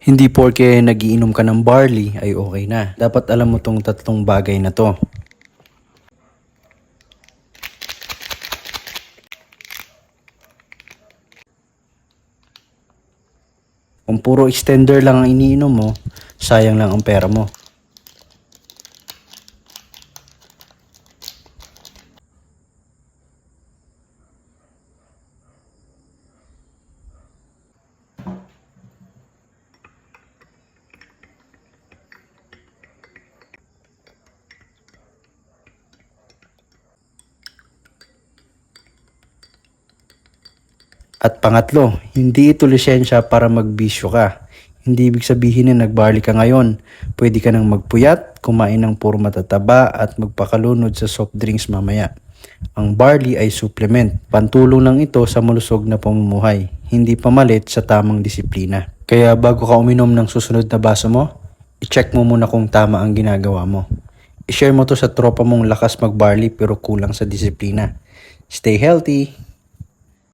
Hindi porke nagiinom ka ng barley ay okay na. Dapat alam mo tong tatlong bagay na to. Kung puro extender lang ang iniinom mo, sayang lang ang pera mo. At pangatlo, hindi ito lisensya para magbisyo ka. Hindi ibig sabihin na nagbarley ka ngayon. Pwede ka nang magpuyat, kumain ng puro matataba at magpakalunod sa soft drinks mamaya. Ang barley ay supplement. Pantulong lang ito sa malusog na pamumuhay. Hindi pamalit sa tamang disiplina. Kaya bago ka uminom ng susunod na baso mo, i-check mo muna kung tama ang ginagawa mo. I-share mo to sa tropa mong lakas mag-barley pero kulang sa disiplina. Stay healthy!